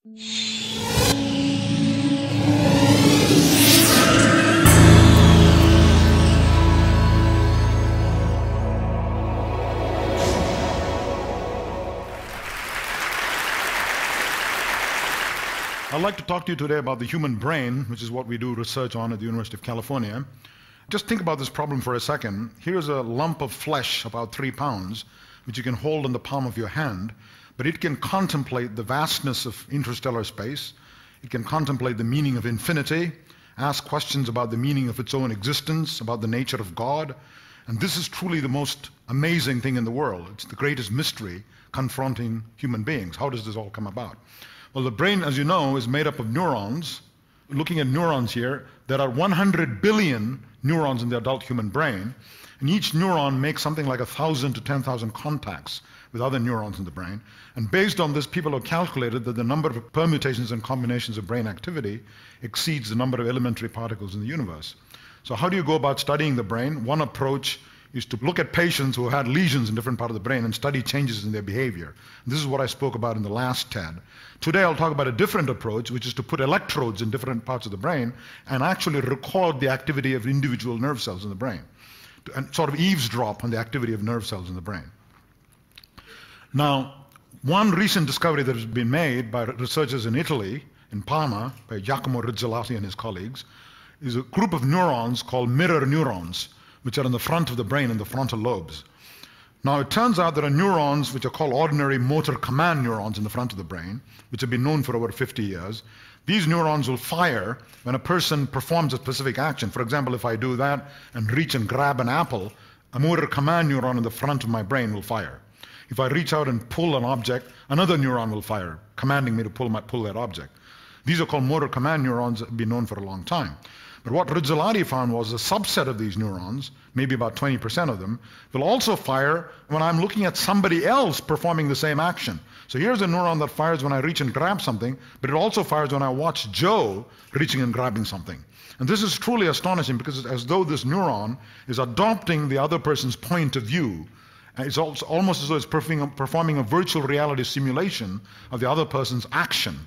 I'd like to talk to you today about the human brain, which is what we do research on at the University of California. Just think about this problem for a second. Here's a lump of flesh, about 3 pounds, which you can hold in the palm of your hand, but it can contemplate the vastness of interstellar space. It can contemplate the meaning of infinity, ask questions about the meaning of its own existence, about the nature of God. And this is truly the most amazing thing in the world. It's the greatest mystery confronting human beings. How does this all come about? Well, the brain, as you know, is made up of neurons. Looking at neurons here, there are 100 billion neurons in the adult human brain, and each neuron makes something like 1,000 to 10,000 contacts with other neurons in the brain. And based on this, people have calculated that the number of permutations and combinations of brain activity exceeds the number of elementary particles in the universe. So how do you go about studying the brain? One approach is to look at patients who had lesions in different parts of the brain and study changes in their behavior. This is what I spoke about in the last TED. Today I'll talk about a different approach, which is to put electrodes in different parts of the brain and actually record the activity of individual nerve cells in the brain, and sort of eavesdrop on the activity of nerve cells in the brain. Now, one recent discovery that has been made by researchers in Italy, in Parma, by Giacomo Rizzolatti and his colleagues, is a group of neurons called mirror neurons, which are in the front of the brain in the frontal lobes. Now, it turns out there are neurons which are called ordinary motor command neurons in the front of the brain, which have been known for over 50 years. These neurons will fire when a person performs a specific action. For example, if I do that and reach and grab an apple, a motor command neuron in the front of my brain will fire. If I reach out and pull an object, another neuron will fire, commanding me to pull that object. These are called motor command neurons that have been known for a long time. But what Rizzolatti found was a subset of these neurons, maybe about 20% of them, will also fire when I'm looking at somebody else performing the same action. So here's a neuron that fires when I reach and grab something, but it also fires when I watch Joe reaching and grabbing something. And this is truly astonishing because it's as though this neuron is adopting the other person's point of view. And it's almost as though it's performing a virtual reality simulation of the other person's action.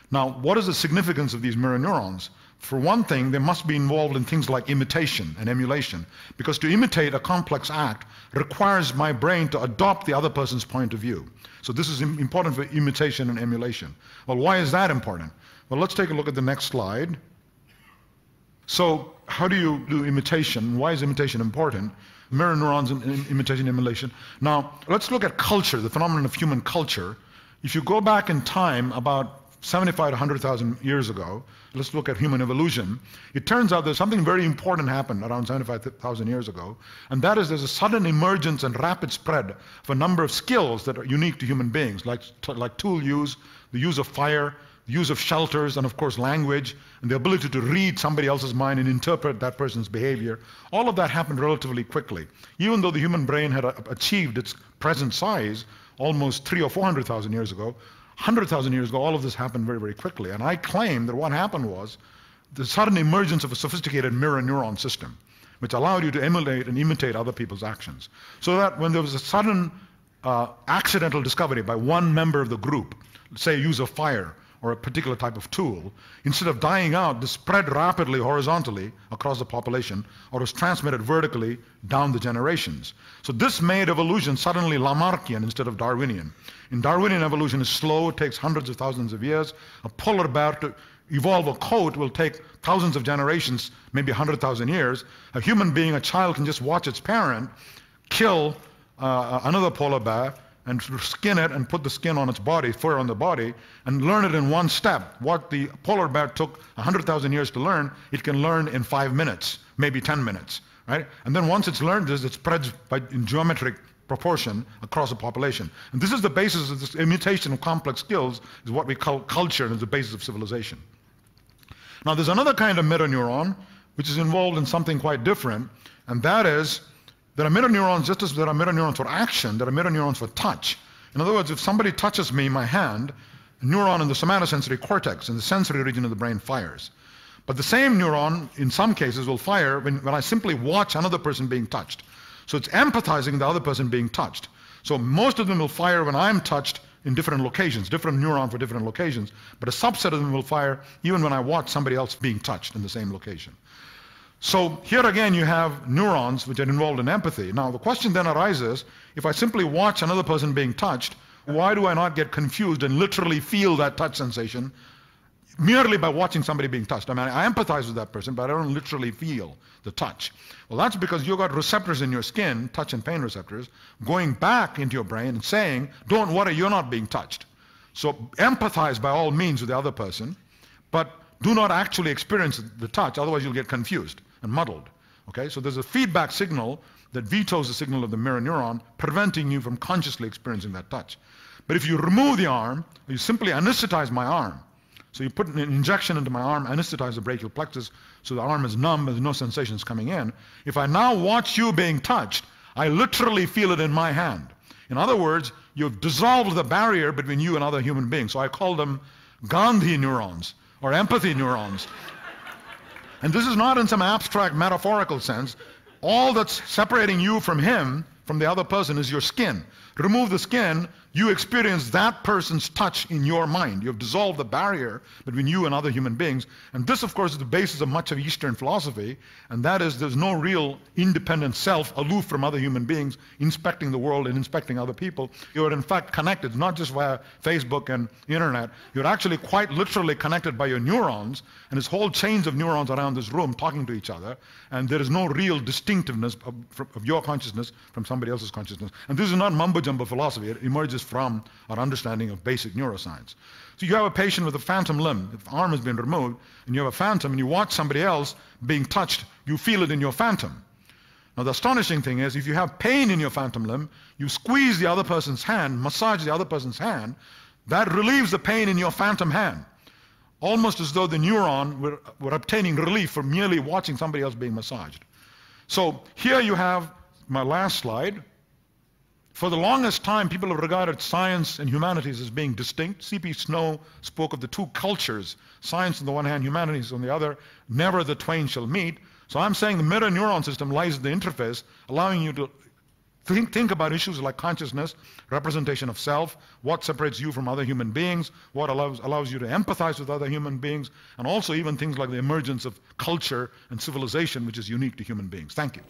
Now, what is the significance of these mirror neurons? For one thing, they must be involved in things like imitation and emulation, because to imitate a complex act requires my brain to adopt the other person's point of view. So this is important for imitation and emulation. Well, why is that important? Well, let's take a look at the next slide. So how do you do imitation? Why is imitation important? Mirror neurons and imitation and emulation. Now, let's look at culture, the phenomenon of human culture. If you go back in time about 75 to 100,000 years ago, let's look at human evolution. It turns out there's something very important happened around 75,000 years ago, and that is there's a sudden emergence and rapid spread of a number of skills that are unique to human beings, like tool use, the use of fire, the use of shelters, and of course language, and the ability to read somebody else's mind and interpret that person's behavior. All of that happened relatively quickly. Even though the human brain had achieved its present size almost 300,000 or 400,000 years ago, 100,000 years ago, all of this happened very, very quickly. And I claim that what happened was the sudden emergence of a sophisticated mirror neuron system, which allowed you to emulate and imitate other people's actions. So that when there was a sudden accidental discovery by one member of the group, say use of fire or a particular type of tool, instead of dying out, this spread rapidly horizontally across the population, or was transmitted vertically down the generations. So this made evolution suddenly Lamarckian instead of Darwinian. In Darwinian, evolution is slow, it takes hundreds of thousands of years. A polar bear to evolve a coat will take thousands of generations, maybe 100,000 years. A human being, a child, can just watch its parent kill another polar bear and skin it and put the skin on its body, fur on the body, and learn it in one step. What the polar bear took 100,000 years to learn, it can learn in 5 minutes, maybe 10 minutes, right? And then once it's learned this, it spreads in geometric proportion across the population. And this is the basis of this imitation of complex skills, is what we call culture, and is the basis of civilization. Now there's another kind of mirror neuron which is involved in something quite different, and that is there are mirror neurons, just as there are mirror neurons for action, there are mirror neurons for touch. In other words, if somebody touches me, my hand, a neuron in the somatosensory cortex, in the sensory region of the brain, fires. But the same neuron, in some cases, will fire when I simply watch another person being touched. So it's empathizing the other person being touched. So most of them will fire when I'm touched in different locations, different neurons for different locations, but a subset of them will fire even when I watch somebody else being touched in the same location. So here again you have neurons which are involved in empathy. Now the question then arises, if I simply watch another person being touched, why do I not get confused and literally feel that touch sensation merely by watching somebody being touched? I mean, I empathize with that person, but I don't literally feel the touch. Well, that's because you've got receptors in your skin, touch and pain receptors, going back into your brain and saying, don't worry, you're not being touched. So empathize by all means with the other person, but do not actually experience the touch, otherwise you'll get confused and muddled. Okay? So there's a feedback signal that vetoes the signal of the mirror neuron, preventing you from consciously experiencing that touch. But if you remove the arm, you simply anesthetize my arm. So you put an injection into my arm, anesthetize the brachial plexus, so the arm is numb, there's no sensations coming in. If I now watch you being touched, I literally feel it in my hand. In other words, you've dissolved the barrier between you and other human beings. So I call them Gandhi neurons, or empathy neurons. And this is not in some abstract metaphorical sense. All that's separating you from him, from the other person, is your skin. Remove the skin, you experience that person's touch in your mind. You've dissolved the barrier between you and other human beings. And this, of course, is the basis of much of Eastern philosophy, and that is there's no real independent self aloof from other human beings, inspecting the world and inspecting other people. You're in fact connected, not just via Facebook and internet. You're actually quite literally connected by your neurons, and there's whole chains of neurons around this room talking to each other, and there is no real distinctiveness of your consciousness from somebody else's consciousness. And this is not mumbo-jumbo philosophy. It emerges from our understanding of basic neuroscience. So you have a patient with a phantom limb. If the arm has been removed, and you have a phantom, and you watch somebody else being touched, you feel it in your phantom. Now the astonishing thing is, if you have pain in your phantom limb, you squeeze the other person's hand, massage the other person's hand, that relieves the pain in your phantom hand. Almost as though the neuron were obtaining relief from merely watching somebody else being massaged. So here you have my last slide. For the longest time, people have regarded science and humanities as being distinct. C.P. Snow spoke of the two cultures, science on the one hand, humanities on the other. Never the twain shall meet. So I'm saying the mirror neuron system lies at the interface, allowing you to think about issues like consciousness, representation of self, what separates you from other human beings, what allows you to empathize with other human beings, and also even things like the emergence of culture and civilization, which is unique to human beings. Thank you.